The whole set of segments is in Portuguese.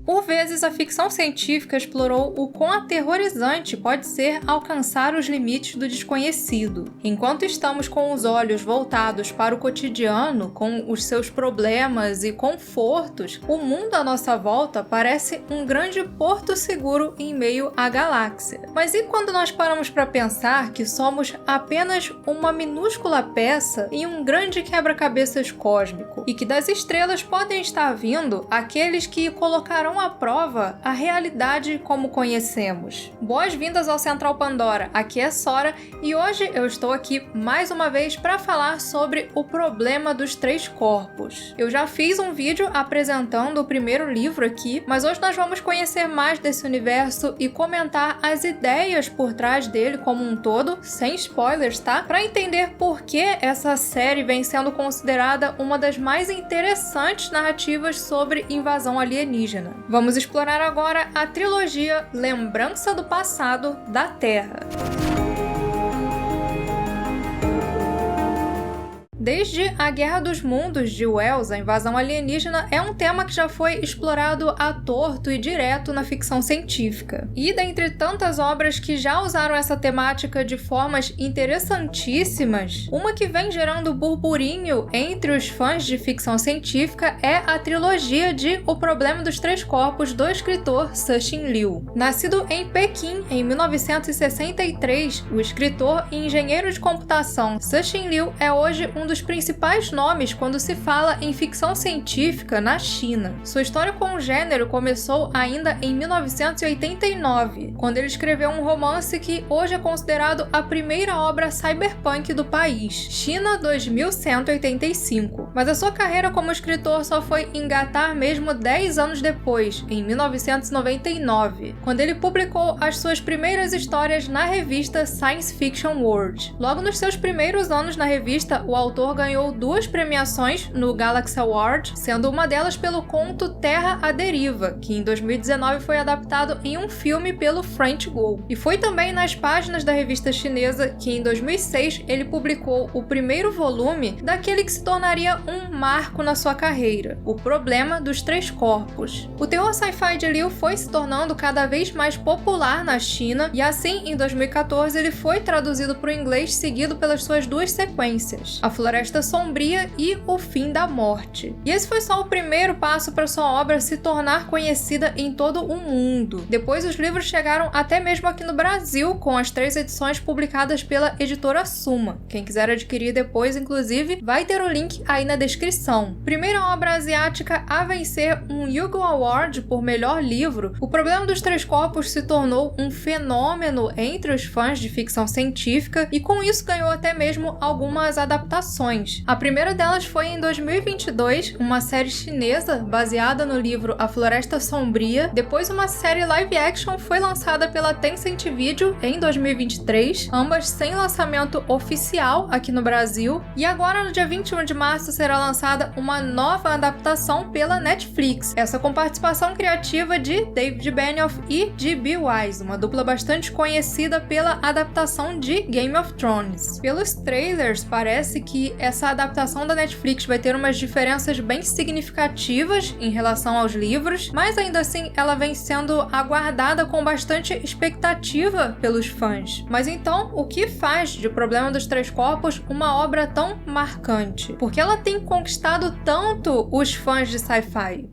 Por vezes, a ficção científica explorou o quão aterrorizante pode ser alcançar os limites do desconhecido. Enquanto estamos com os olhos voltados para o cotidiano, com os seus problemas e confortos, o mundo à nossa volta parece um grande porto seguro em meio à galáxia. Mas e quando nós paramos para pensar que somos apenas uma minúscula peça em um grande quebra-cabeças cósmico e que das estrelas podem estar vindo aqueles que colocarão à prova a realidade como conhecemos? Boas-vindas ao Central Pandora, aqui é Sora e hoje eu estou aqui mais uma vez para falar sobre o problema dos três corpos. Eu já fiz um vídeo apresentando o primeiro livro aqui, mas hoje nós vamos conhecer mais desse universo e comentar as ideias por trás dele como um todo, sem spoilers, tá? Para entender por que essa série vem sendo considerada uma das mais interessantes narrativas sobre invasão alienígena. Vamos explorar agora a trilogia Lembrança do Passado da Terra. Desde A Guerra dos Mundos de Wells, a invasão alienígena é um tema que já foi explorado à torto e direto na ficção científica. E dentre tantas obras que já usaram essa temática de formas interessantíssimas, uma que vem gerando burburinho entre os fãs de ficção científica é a trilogia de O Problema dos Três Corpos do escritor Cixin Liu. Nascido em Pequim em 1963, o escritor e engenheiro de computação Cixin Liu é hoje um dos principais nomes quando se fala em ficção científica na China. Sua história com o gênero começou ainda em 1989, quando ele escreveu um romance que hoje é considerado a primeira obra cyberpunk do país, China 2185. Mas a sua carreira como escritor só foi engatar mesmo 10 anos depois, em 1999, quando ele publicou as suas primeiras histórias na revista Science Fiction World. Logo nos seus primeiros anos na revista, o autor ganhou 2 premiações no Galaxy Award, sendo uma delas pelo conto Terra à Deriva, que em 2019 foi adaptado em um filme pelo French Go. E foi também nas páginas da revista chinesa que em 2006 ele publicou o primeiro volume daquele que se tornaria um marco na sua carreira, O Problema dos Três Corpos. O terror sci-fi de Liu foi se tornando cada vez mais popular na China e assim, em 2014, ele foi traduzido para o inglês seguido pelas suas 2 sequências, A Floresta Sombria e O Fim da Morte. E esse foi só o primeiro passo para sua obra se tornar conhecida em todo o mundo. Depois os livros chegaram até mesmo aqui no Brasil, com as 3 edições publicadas pela editora Suma. Quem quiser adquirir depois, inclusive, vai ter o link aí na descrição. Primeira obra asiática a vencer um Hugo Award por melhor livro, O Problema dos Três Corpos se tornou um fenômeno entre os fãs de ficção científica e com isso ganhou até mesmo algumas adaptações. A primeira delas foi em 2022, uma série chinesa baseada no livro A Floresta Sombria. Depois uma série live action foi lançada pela Tencent Video em 2023, ambas sem lançamento oficial aqui no Brasil. E agora no dia 21 de março será lançada uma nova adaptação pela Netflix, essa com participação criativa de David Benioff e D.B. Weiss, uma dupla bastante conhecida pela adaptação de Game of Thrones. Pelos trailers, parece que essa adaptação da Netflix vai ter umas diferenças bem significativas em relação aos livros, mas ainda assim ela vem sendo aguardada com bastante expectativa pelos fãs. Mas então, o que faz de O Problema dos Três Corpos uma obra tão marcante? Por que ela tem conquistado tanto os fãs de sci-fi?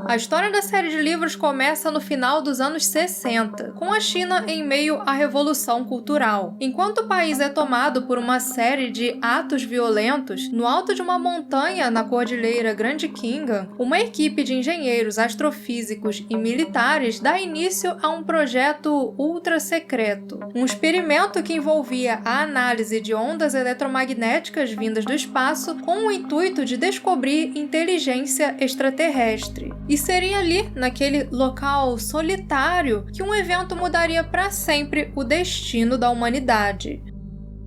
A história da série de livros começa no final dos anos 60, com a China em meio à Revolução Cultural. Enquanto o país é tomado por uma série de atos violentos, no alto de uma montanha na cordilheira Grande Khingan, uma equipe de engenheiros, astrofísicos e militares dá início a um projeto ultra secreto. Um experimento que envolvia a análise de ondas eletromagnéticas vindas do espaço com o intuito de descobrir inteligência extraterrestre. E seria ali, naquele local solitário, que um evento mudaria para sempre o destino da humanidade.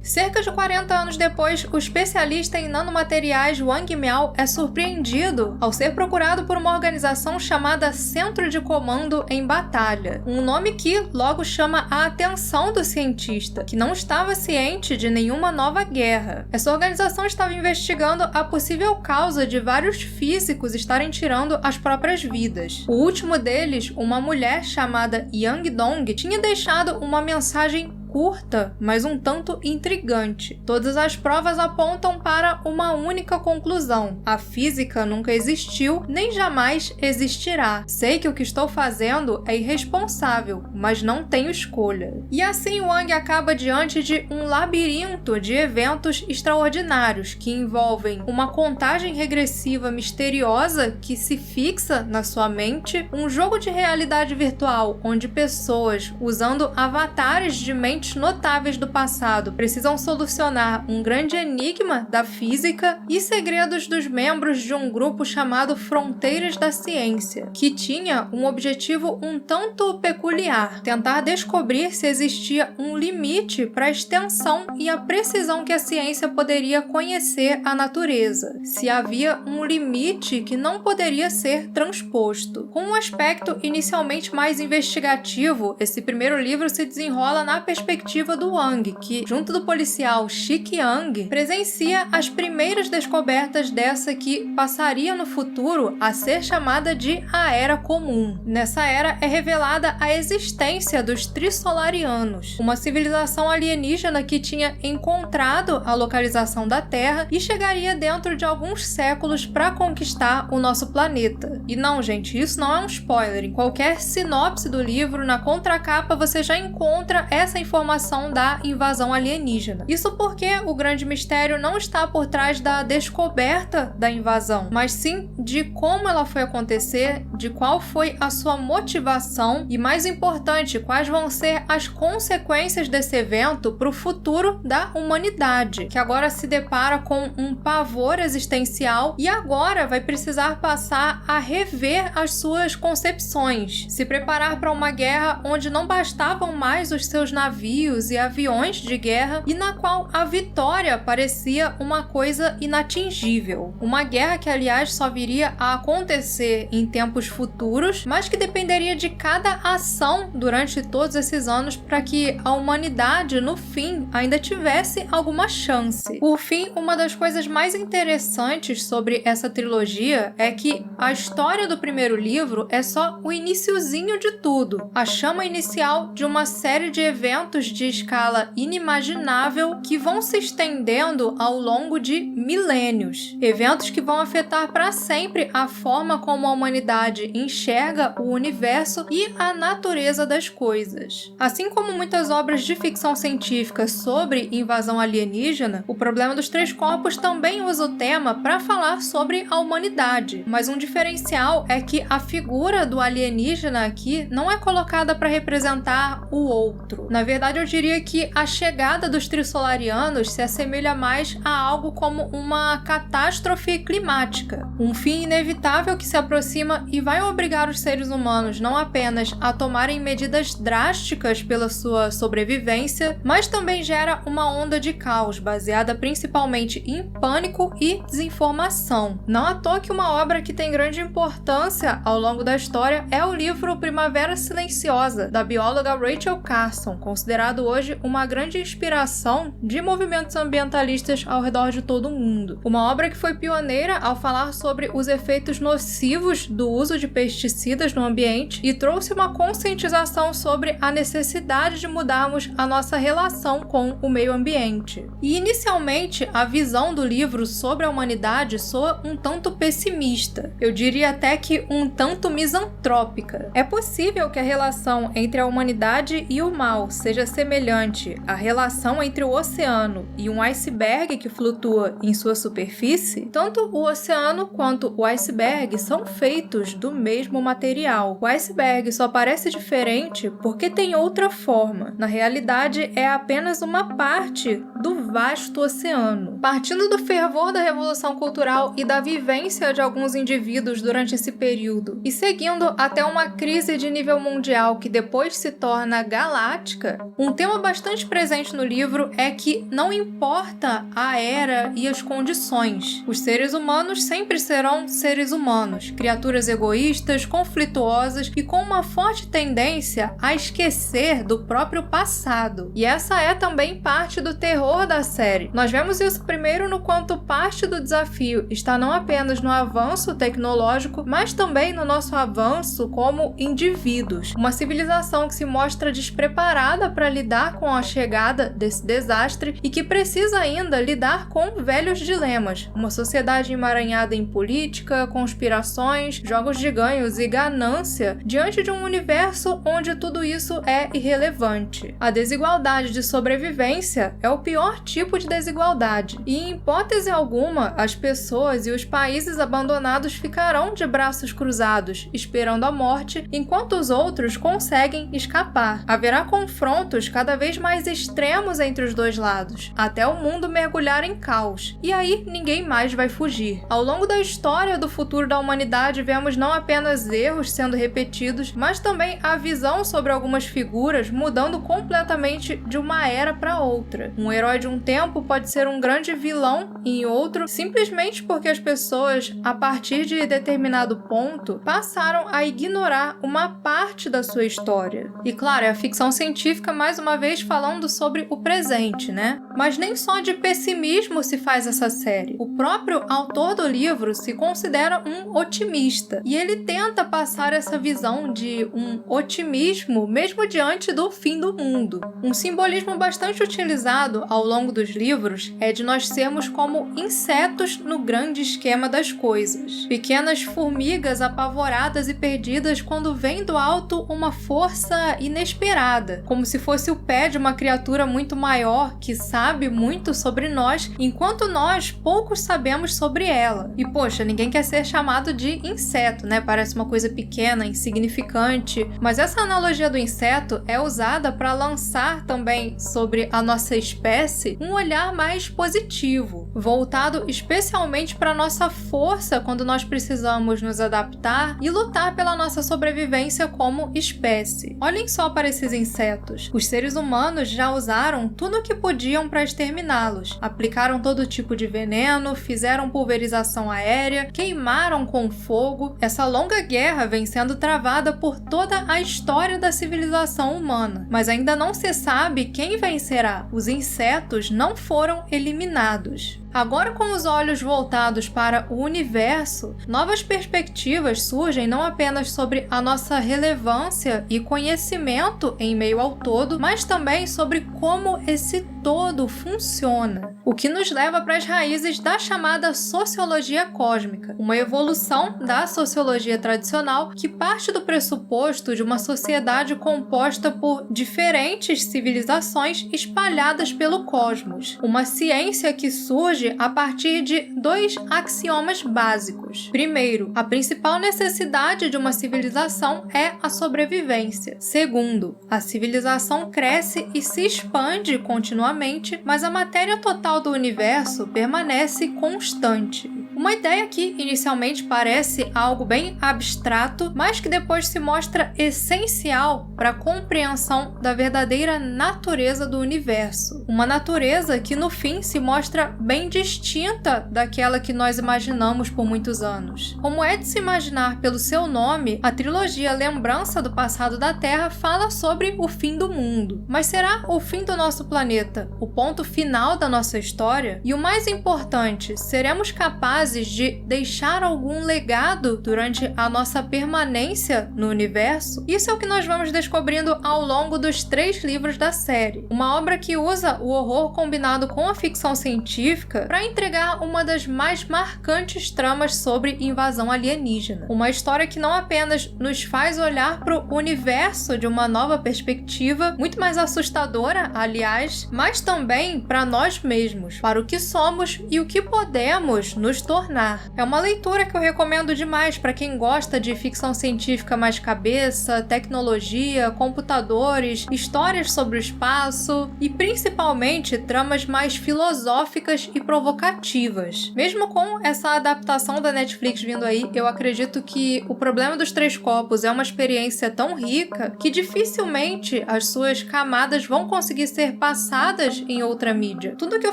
Cerca de 40 anos depois, o especialista em nanomateriais Wang Miao é surpreendido ao ser procurado por uma organização chamada Centro de Comando em Batalha, um nome que logo chama a atenção do cientista, que não estava ciente de nenhuma nova guerra. Essa organização estava investigando a possível causa de vários físicos estarem tirando as próprias vidas. O último deles, uma mulher chamada Yang Dong, tinha deixado uma mensagem curta, mas um tanto intrigante. Todas as provas apontam para uma única conclusão: a física nunca existiu, nem jamais existirá. Sei que o que estou fazendo é irresponsável, mas não tenho escolha. E assim Wang acaba diante de um labirinto de eventos extraordinários que envolvem uma contagem regressiva misteriosa que se fixa na sua mente, um jogo de realidade virtual onde pessoas usando avatares de mente notáveis do passado precisam solucionar um grande enigma da física e segredos dos membros de um grupo chamado Fronteiras da Ciência, que tinha um objetivo um tanto peculiar: tentar descobrir se existia um limite para a extensão e a precisão que a ciência poderia conhecer a natureza, se havia um limite que não poderia ser transposto. Com um aspecto inicialmente mais investigativo, esse primeiro livro se desenrola na perspectiva do Wang, que, junto do policial Shi Qiang, presencia as primeiras descobertas dessa que passaria no futuro a ser chamada de a Era Comum. Nessa era é revelada a existência dos Trissolarianos, uma civilização alienígena que tinha encontrado a localização da Terra e chegaria dentro de alguns séculos para conquistar o nosso planeta. E não, gente, isso não é um spoiler. Em qualquer sinopse do livro, na contracapa, você já encontra essa informação da invasão alienígena. Isso porque o grande mistério não está por trás da descoberta da invasão, mas sim de como ela foi acontecer, de qual foi a sua motivação e, mais importante, quais vão ser as consequências desse evento para o futuro da humanidade, que agora se depara com um pavor existencial e agora vai precisar passar a rever as suas concepções, se preparar para uma guerra onde não bastavam mais os seus navios e aviões de guerra e na qual a vitória parecia uma coisa inatingível. Uma guerra que, aliás, só viria a acontecer em tempos futuros, mas que dependeria de cada ação durante todos esses anos para que a humanidade, no fim, ainda tivesse alguma chance. Por fim, uma das coisas mais interessantes sobre essa trilogia é que a história do primeiro livro é só o iniciozinho de tudo, a chama inicial de uma série de eventos de escala inimaginável que vão se estendendo ao longo de milênios. Eventos que vão afetar para sempre a forma como a humanidade enxerga o universo e a natureza das coisas. Assim como muitas obras de ficção científica sobre invasão alienígena, o Problema dos Três Corpos também usa o tema para falar sobre a humanidade. Mas um diferencial é que a figura do alienígena aqui não é colocada para representar o outro. Na verdade, eu diria que a chegada dos Trissolarianos se assemelha mais a algo como uma catástrofe climática, um fim inevitável que se aproxima e vai obrigar os seres humanos não apenas a tomarem medidas drásticas pela sua sobrevivência, mas também gera uma onda de caos baseada principalmente em pânico e desinformação. Não à toa que uma obra que tem grande importância ao longo da história é o livro Primavera Silenciosa, da bióloga Rachel Carson, considerado hoje uma grande inspiração de movimentos ambientalistas ao redor de todo o mundo. Uma obra que foi pioneira ao falar sobre os efeitos nocivos do uso de pesticidas no ambiente e trouxe uma conscientização sobre a necessidade de mudarmos a nossa relação com o meio ambiente. E inicialmente, a visão do livro sobre a humanidade soa um tanto pessimista. Eu diria até que um tanto misantrópica. É possível que a relação entre a humanidade e o mal seja semelhante à relação entre o oceano e um iceberg que flutua em sua superfície? Tanto o oceano quanto o iceberg são feitos do mesmo material. O iceberg só parece diferente porque tem outra forma. Na realidade, é apenas uma parte do vasto oceano. Partindo do fervor da Revolução Cultural e da vivência de alguns indivíduos durante esse período, e seguindo até uma crise de nível mundial que depois se torna galáctica, um tema bastante presente no livro é que não importa a era e as condições, os seres humanos sempre serão seres humanos, criaturas egoístas, conflituosas e com uma forte tendência a esquecer do próprio passado. E essa é também parte do terror da série. Nós vemos isso primeiro no quanto parte do desafio está não apenas no avanço tecnológico, mas também no nosso avanço como indivíduos. Uma civilização que se mostra despreparada para lidar com a chegada desse desastre e que precisa ainda lidar com velhos dilemas. Uma sociedade emaranhada em política, conspirações, jogos de ganhos e ganância diante de um universo onde tudo isso é irrelevante. A desigualdade de sobrevivência é o pior tipo de desigualdade e, em hipótese alguma, as pessoas e os países abandonados ficarão de braços cruzados, esperando a morte, enquanto os outros conseguem escapar. Haverá confrontos cada vez mais extremos entre os dois lados, até o mundo mergulhar em caos, e aí ninguém mais vai fugir. Ao longo da história do futuro da humanidade, vemos não apenas erros sendo repetidos, mas também a visão sobre algumas figuras mudando completamente de uma era para outra. Um herói de um tempo pode ser um grande vilão em outro, simplesmente porque as pessoas, a partir de determinado ponto, passaram a ignorar uma parte da sua história. E claro, é a ficção científica mais uma vez falando sobre o presente, né? Mas nem só de pessimismo se faz essa série. O próprio autor do livro se considera um otimista e ele tenta passar essa visão de um otimismo mesmo diante do fim do mundo. Um simbolismo bastante utilizado ao longo dos livros é de nós sermos como insetos no grande esquema das coisas. Pequenas formigas apavoradas e perdidas quando vem do alto uma força inesperada, como se fosse o pé de uma criatura muito maior que sabe muito sobre nós, enquanto nós poucos sabemos sobre ela. E poxa, ninguém quer ser chamado de inseto, né? Parece uma coisa pequena, insignificante, mas essa analogia do inseto é usada para lançar também sobre a nossa espécie um olhar mais positivo, voltado especialmente para nossa força quando nós precisamos nos adaptar e lutar pela nossa sobrevivência como espécie. Olhem só para esses insetos. Os seres humanos já usaram tudo o que podiam para exterminá-los. Aplicaram todo tipo de veneno, fizeram pulverização aérea, queimaram com fogo. Essa longa guerra vem sendo travada por toda a história da civilização humana, mas ainda não se sabe quem vencerá. Os insetos não foram eliminados. Agora, com os olhos voltados para o universo, novas perspectivas surgem não apenas sobre a nossa relevância e conhecimento em meio ao todo, mas também sobre como esse todo funciona, o que nos leva para as raízes da chamada sociologia cósmica, uma evolução da sociologia tradicional que parte do pressuposto de uma sociedade composta por diferentes civilizações espalhadas pelo cosmos, uma ciência que surge a partir de dois axiomas básicos. Primeiro, a principal necessidade de uma civilização é a sobrevivência. Segundo, a civilização cresce e se expande continuamente, mas a matéria total do universo permanece constante. Uma ideia que inicialmente parece algo bem abstrato, mas que depois se mostra essencial para a compreensão da verdadeira natureza do universo. Uma natureza que no fim se mostra bem distinta daquela que nós imaginamos por muitos anos. Como é de se imaginar pelo seu nome, a trilogia Lembrança do Passado da Terra fala sobre o fim do mundo. Mas será o fim do nosso planeta o ponto final da nossa história? E o mais importante, seremos capazes de deixar algum legado durante a nossa permanência no universo? Isso é o que nós vamos descobrindo ao longo dos 3 livros da série. Uma obra que usa o horror combinado com a ficção científica para entregar uma das mais marcantes tramas sobre invasão alienígena. Uma história que não apenas nos faz olhar para o universo de uma nova perspectiva, muito mais assustadora, aliás, mas também para nós mesmos, para o que somos e o que podemos nos tornar tornar. É uma leitura que eu recomendo demais para quem gosta de ficção científica mais cabeça, tecnologia, computadores, histórias sobre o espaço e principalmente tramas mais filosóficas e provocativas. Mesmo com essa adaptação da Netflix vindo aí, eu acredito que O Problema dos Três Corpos é uma experiência tão rica que dificilmente as suas camadas vão conseguir ser passadas em outra mídia. Tudo que eu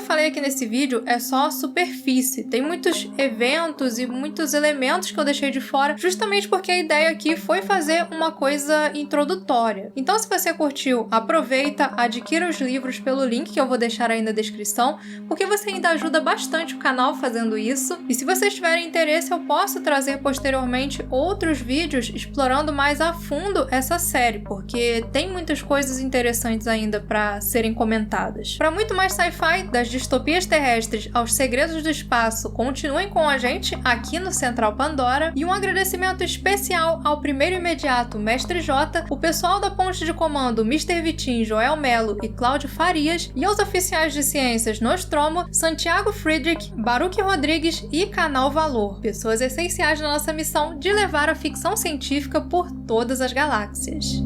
falei aqui nesse vídeo é só superfície. Tem muitos eventos e muitos elementos que eu deixei de fora, justamente porque a ideia aqui foi fazer uma coisa introdutória. Então, se você curtiu, aproveita, adquira os livros pelo link que eu vou deixar aí na descrição, porque você ainda ajuda bastante o canal fazendo isso. E se vocês tiverem interesse, eu posso trazer posteriormente outros vídeos explorando mais a fundo essa série, porque tem muitas coisas interessantes ainda para serem comentadas. Para muito mais sci-fi, das distopias terrestres aos segredos do espaço, continuem com a gente aqui no Central Pandora. E um agradecimento especial ao primeiro imediato Mestre J, o pessoal da ponte de comando Mr. Vitinho, Joel Melo e Cláudio Farias, e aos oficiais de ciências Nostromo, Santiago Friedrich, Baruch Rodrigues e Canal Valor, pessoas essenciais na nossa missão de levar a ficção científica por todas as galáxias.